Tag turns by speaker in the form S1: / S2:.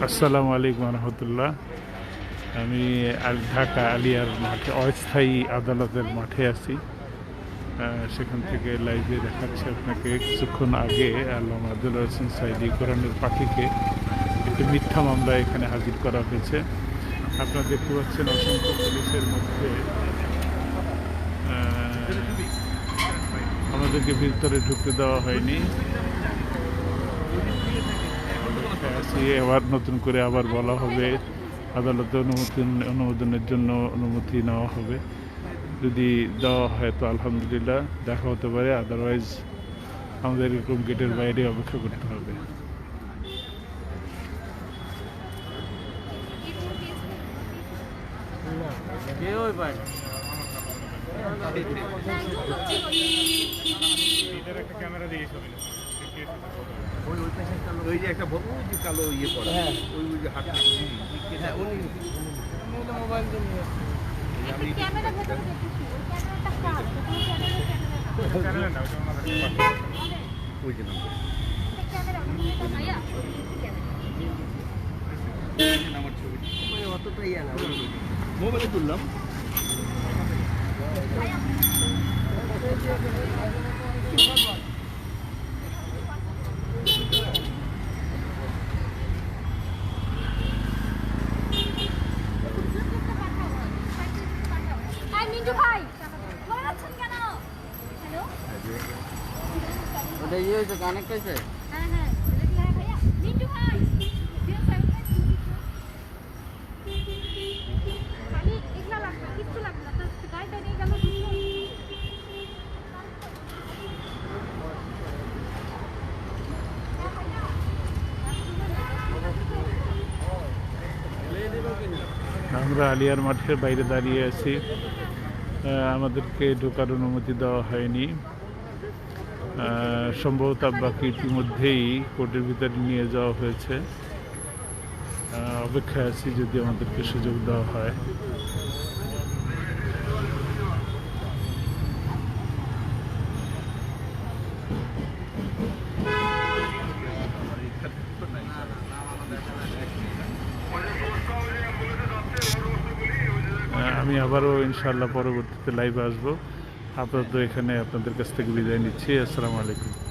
S1: আসসালামু আলাইকুম রহমতুল্লাহ। আমি ঢাকা আলিয়ার মাঠে অস্থায়ী আদালতের মাঠে আছি। সেখান থেকে লাইভে দেখাচ্ছি আপনাকে। কিছুক্ষণ আগে আল্লামা আব্দুল্লাহ হোসেন সাঈদী কোরআনের পাখিকে একটি মিথ্যা মামলায় এখানে হাজির করা হয়েছে। আপনারা দেখতে পাচ্ছেন অসংখ্য পুলিশের মধ্যে আমাদেরকে ভিতরে ঢুকতে দেওয়া হয়নি। আবার নতুন করে আবার বলা হবে, আদালতে অনুমোদনের জন্য অনুমতি নেওয়া হবে। যদি দেওয়া হয় তো আলহামদুলিল্লাহ দেখা হতে পারে, আদারওয়াইজ আমাদের এরকম গেটের বাইরে অপেক্ষা করতে হবে। ক্যামেরা দিয়ে ওই যে একটা কালো ইয়ে পড়া, ওই যে হাত মোবাইল আমার ছবি অতটা ইয়া না, মোবাইলে তুললাম।
S2: ওটা ইয়ে হয়েছে, কানেক্ট হয়েছে।
S1: আমরা আলিয়ার মাঠের বাইরে দাঁড়িয়ে আছি। আমাদেরকে ঢোকার অনুমতি দেওয়া হয়নি। সম্ভবত বাকি ইতিমধ্যেই কোর্টের ভিতরে নিয়ে যাওয়া হয়েছে। অপেক্ষায় আছি যদি আমাদেরকে সুযোগ দেওয়া হয়। আমি আবারও ইনশাআল্লাহ পরবর্তীতে লাইভে আসবো। আপাতত এখানে আপনাদের কাছ থেকে বিদায় নিচ্ছি। আসসালামু আলাইকুম।